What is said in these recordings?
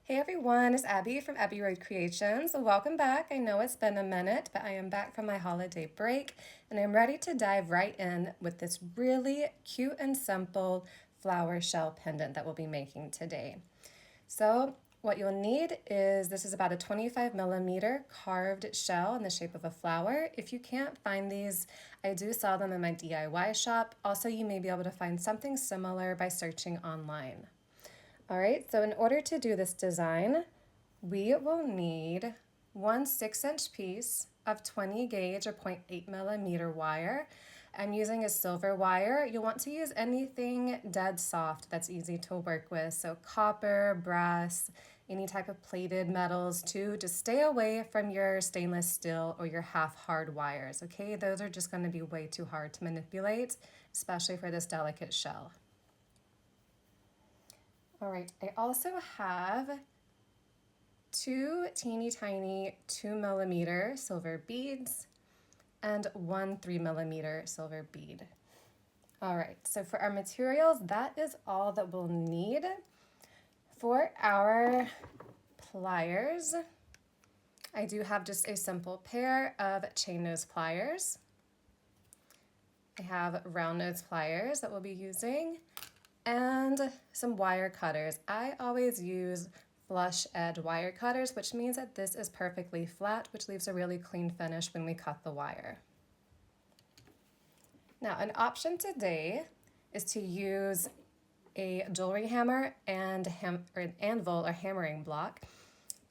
Hey everyone, it's Abby from Abby Road Creations. Welcome back. I know it's been a minute, but I am back from my holiday break and I'm ready to dive right in with this really cute and simple flower shell pendant that we'll be making today. So what you'll need is, this is about a 25 millimeter carved shell in the shape of a flower. If you can't find these, I do sell them in my DIY shop. Also, you may be able to find something similar by searching online. All right, so in order to do this design, we will need one 6-inch piece of 20 gauge or 0.8 millimeter wire. I'm using a silver wire. You'll want to use anything dead soft that's easy to work with. So copper, brass, any type of plated metals too. Just stay away from your stainless steel or your half hard wires, okay? Those are just gonna be way too hard to manipulate, especially for this delicate shell. All right, I also have two teeny tiny 2 millimeter silver beads and one 3 millimeter silver bead. All right, so for our materials, that is all that we'll need. For our pliers, I do have just a simple pair of chain nose pliers. I have round nose pliers that we'll be using and some wire cutters. I always use flush edge wire cutters, which means that this is perfectly flat, which leaves a really clean finish when we cut the wire. Now, an option today is to use a jewelry hammer and an anvil or hammering block.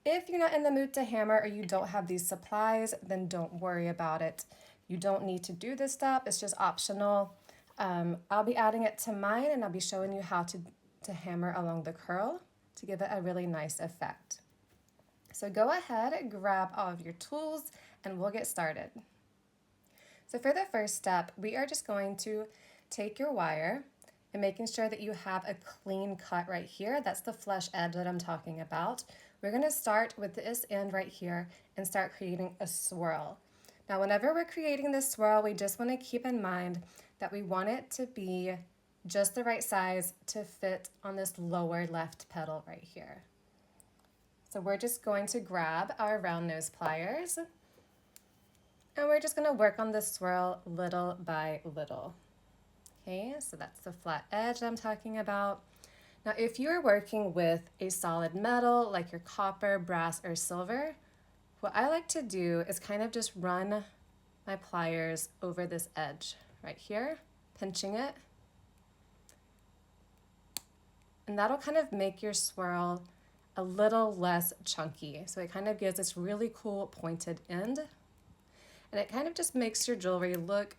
If you're not in the mood to hammer or you don't have these supplies, then don't worry about it. You don't need to do this step, it's just optional. I'll be adding it to mine and I'll be showing you how to hammer along the curl to give it a really nice effect. So go ahead, grab all of your tools and we'll get started. So for the first step, we are just going to take your wire and making sure that you have a clean cut right here. That's the flush edge that I'm talking about. We're gonna start with this end right here and start creating a swirl. Now, whenever we're creating this swirl, we just wanna keep in mind that we want it to be just the right size to fit on this lower left petal right here. So we're just going to grab our round nose pliers and we're just gonna work on this swirl little by little. Okay, so that's the flat edge I'm talking about. Now, if you're working with a solid metal like your copper, brass, or silver, what I like to do is kind of just run my pliers over this edge right here, pinching it. And that'll kind of make your swirl a little less chunky. So it kind of gives this really cool pointed end. And it kind of just makes your jewelry look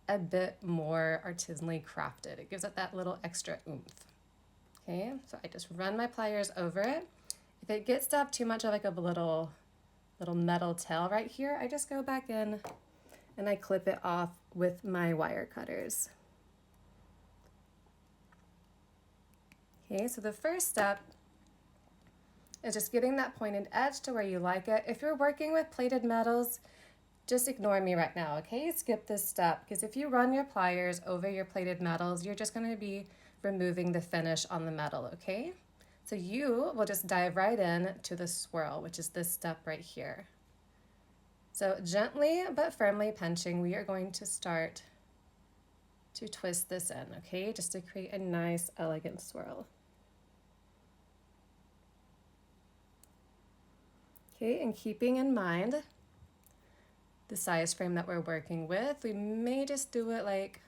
a bit more artisanally crafted. It gives it that little extra oomph. Okay, so I just run my pliers over it. If it gets to have too much of like a little metal tail right here, I just go back in and I clip it off with my wire cutters. Okay, so the first step is just getting that pointed edge to where you like it. If you're working with plated metals, just ignore me right now, okay? Skip this step, because if you run your pliers over your plated metals, you're just gonna be removing the finish on the metal, okay? So you will just dive right in to the swirl, which is this step right here. So gently but firmly pinching, we are going to start to twist this in, okay? Just to create a nice, elegant swirl. Okay, and keeping in mind the size frame that we're working with, we may just do it like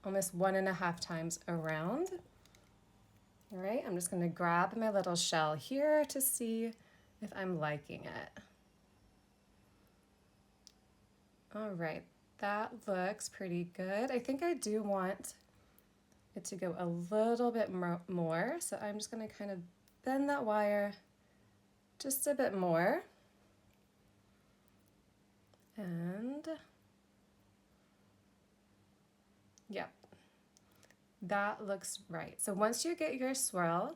almost 1.5 times around. All right, I'm just gonna grab my little shell here to see if I'm liking it. All right, that looks pretty good. I think I do want it to go a little bit more, so I'm just gonna kind of bend that wire just a bit more. And yep, that looks right. So once you get your swirl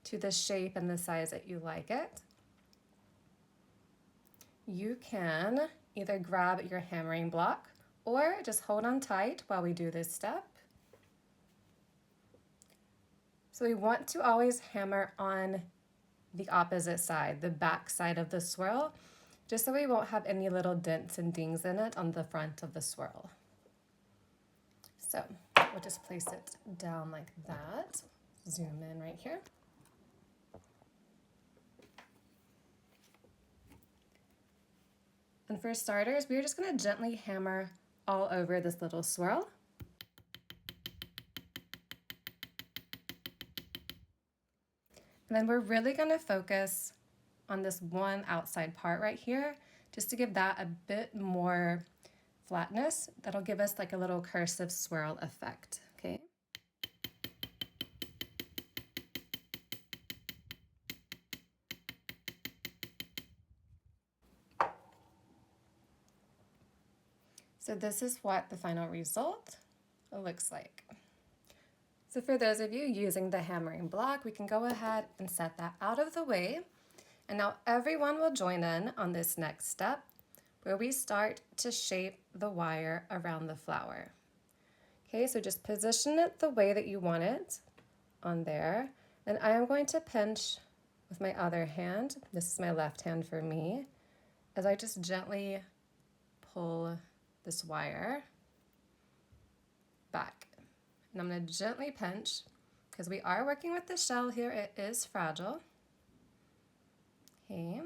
to the shape and the size that you like it, you can either grab your hammering block or just hold on tight while we do this step. So we want to always hammer on the opposite side, the back side of the swirl, just so we won't have any little dents and dings in it on the front of the swirl. So we'll just place it down like that. Zoom in right here. And for starters, we're just going to gently hammer all over this little swirl. And then we're really going to focus on this one outside part right here, just to give that a bit more flatness. That'll give us like a little cursive swirl effect, okay? So this is what the final result looks like. So for those of you using the hammering block, we can go ahead and set that out of the way. And now everyone will join in on this next step where we start to shape the wire around the flower. Okay, so just position it the way that you want it on there. And I am going to pinch with my other hand. This is my left hand for me, as I just gently pull this wire back. And I'm going to gently pinch because we are working with the shell here. It is fragile. Okay.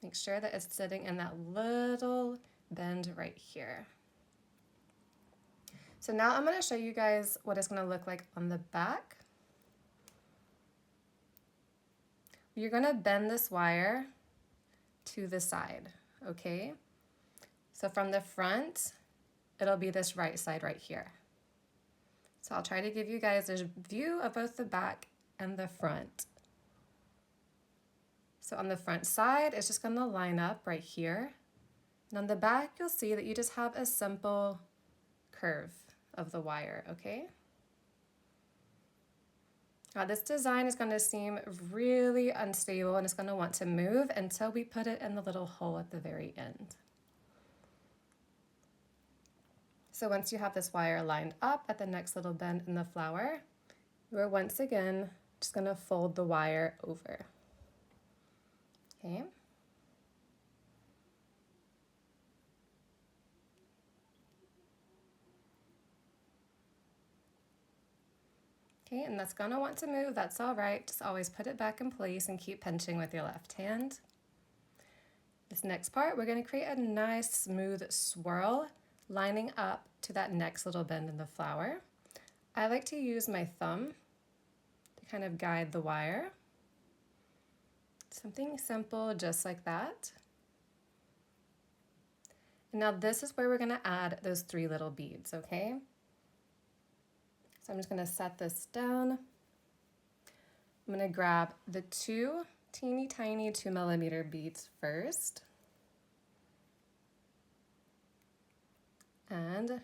Make sure that it's sitting in that little bend right here. So now I'm going to show you guys what it's going to look like on the back. You're going to bend this wire to the side, okay? So from the front, it'll be this right side right here. So I'll try to give you guys a view of both the back and the front. So on the front side, it's just gonna line up right here. And on the back, you'll see that you just have a simple curve of the wire, okay? Now this design is gonna seem really unstable and it's gonna want to move until we put it in the little hole at the very end. So once you have this wire lined up at the next little bend in the flower, we're once again just gonna fold the wire over. Okay. Okay, and that's gonna want to move, that's all right. Just always put it back in place and keep pinching with your left hand. This next part, we're gonna create a nice smooth swirl lining up to that next little bend in the flower. I like to use my thumb to kind of guide the wire. Something simple, just like that. And now this is where we're gonna add those 3 little beads, okay? So I'm just gonna set this down. I'm gonna grab the 2 teeny tiny 2mm beads first. And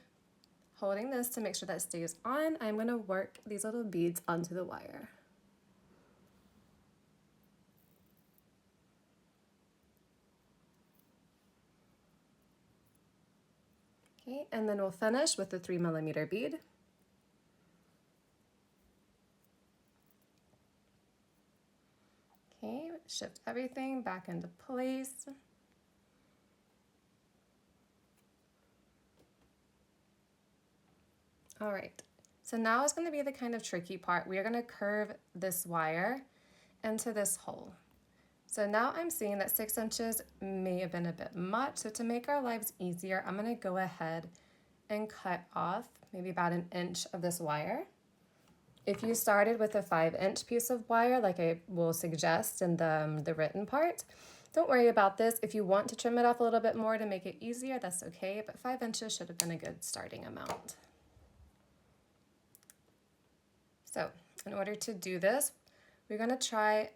holding this to make sure that stays on, I'm gonna work these little beads onto the wire. Okay, and then we'll finish with the 3mm bead. Okay, shift everything back into place. All right, so now is going to be the kind of tricky part. We are going to curve this wire into this hole. So now I'm seeing that 6 inches may have been a bit much. So to make our lives easier, I'm going to go ahead and cut off maybe about 1 inch of this wire. If you started with a 5-inch piece of wire, like I will suggest in the written part, don't worry about this. If you want to trim it off a little bit more to make it easier, that's okay, but 5 inches should have been a good starting amount. So in order to do this, we're gonna try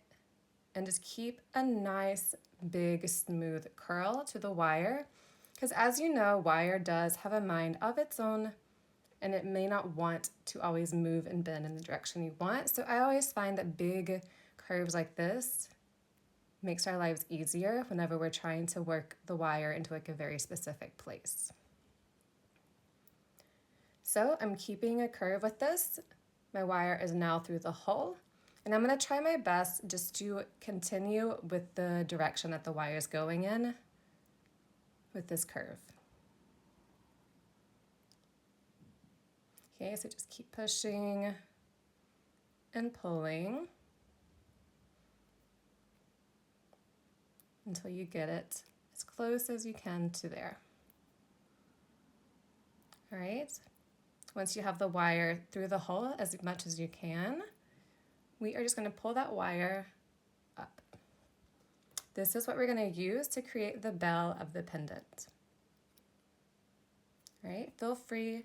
and just keep a nice, big, smooth curl to the wire, because as you know, wire does have a mind of its own, and it may not want to always move and bend in the direction you want. So I always find that big curves like this makes our lives easier whenever we're trying to work the wire into like a very specific place. So I'm keeping a curve with this. My wire is now through the hole, and I'm going to try my best just to continue with the direction that the wire is going in with this curve. Okay, so just keep pushing and pulling until you get it as close as you can to there. All right, once you have the wire through the hole as much as you can, we are just going to pull that wire up. This is what we're going to use to create the bell of the pendant. All right, feel free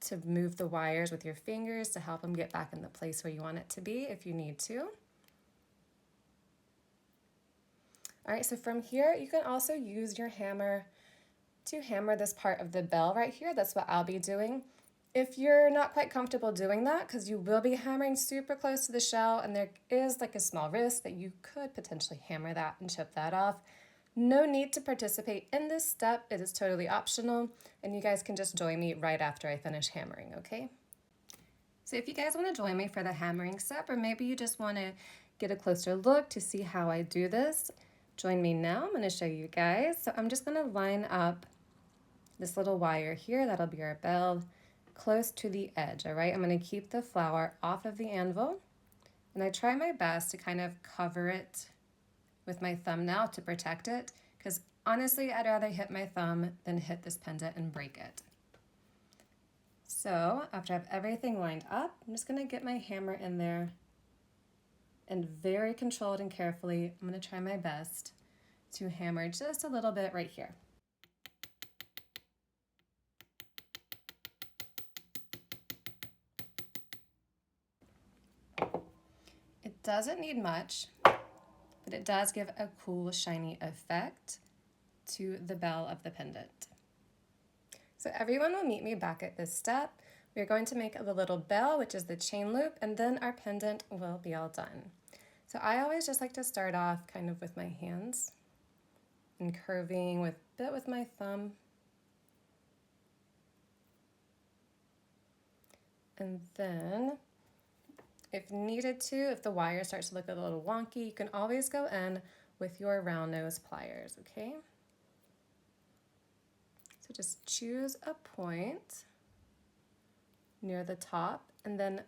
to move the wires with your fingers to help them get back in the place where you want it to be if you need to. All right, so from here, you can also use your hammer to hammer this part of the bell right here. That's what I'll be doing. If you're not quite comfortable doing that, because you will be hammering super close to the shell and there is like a small risk that you could potentially hammer that and chip that off, no need to participate in this step. It is totally optional, and you guys can just join me right after I finish hammering, okay? So if you guys want to join me for the hammering step, or maybe you just want to get a closer look to see how I do this, join me now. I'm going to show you guys. So I'm just going to line up this little wire here, that'll be our bell, close to the edge, all right? I'm going to keep the flower off of the anvil, and I try my best to kind of cover it with my thumb now to protect it, because honestly, I'd rather hit my thumb than hit this pendant and break it. So after I have everything lined up, I'm just going to get my hammer in there and very controlled and carefully, I'm going to try my best to hammer just a little bit right here. It doesn't need much, but it does give a cool shiny effect to the bell of the pendant. So everyone will meet me back at this step. We're going to make the little bell, which is the chain loop, and then our pendant will be all done. So I always just like to start off kind of with my hands and curving with a bit with my thumb. And then if needed to, if the wire starts to look a little wonky, you can always go in with your round nose pliers, okay? So just choose a point near the top, and then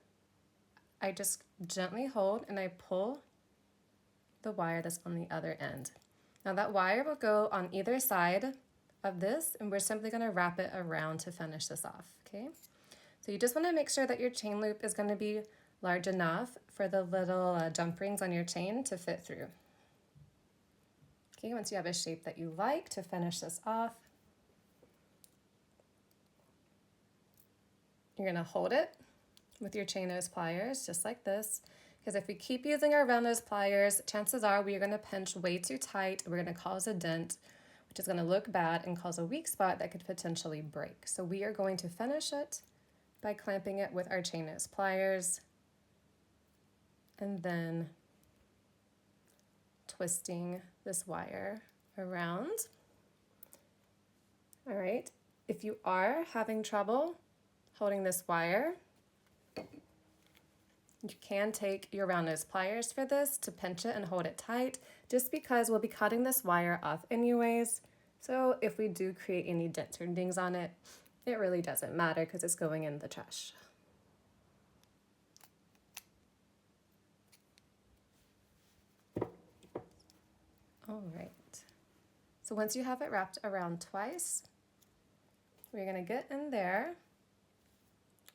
I just gently hold and I pull the wire that's on the other end. Now that wire will go on either side of this, and we're simply going to wrap it around to finish this off, okay? So you just want to make sure that your chain loop is going to be large enough for the little jump rings on your chain to fit through. Okay, once you have a shape that you like to finish this off, you're going to hold it with your chain nose pliers just like this, because if we keep using our round nose pliers, chances are we are going to pinch way too tight. We're going to cause a dent, which is going to look bad and cause a weak spot that could potentially break. So we are going to finish it by clamping it with our chain nose pliers and then twisting this wire around. All right, if you are having trouble holding this wire, you can take your round nose pliers for this to pinch it and hold it tight, just because we'll be cutting this wire off anyways. So if we do create any dents or dings on it, it really doesn't matter because it's going in the trash. All right, so once you have it wrapped around twice, we're going to get in there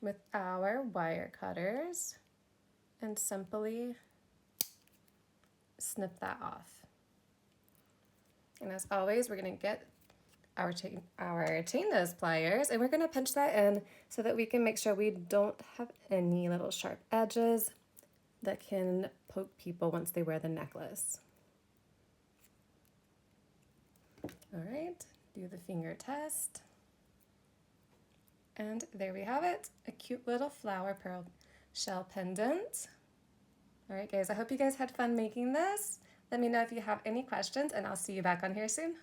with our wire cutters and simply snip that off. And as always, we're going to get our chain nose pliers and we're going to pinch that in so that we can make sure we don't have any little sharp edges that can poke people once they wear the necklace. All right, do the finger test. And there we have it, a cute little flower pearl shell pendant. All right, guys, I hope you guys had fun making this. Let me know if you have any questions, and I'll see you back on here soon.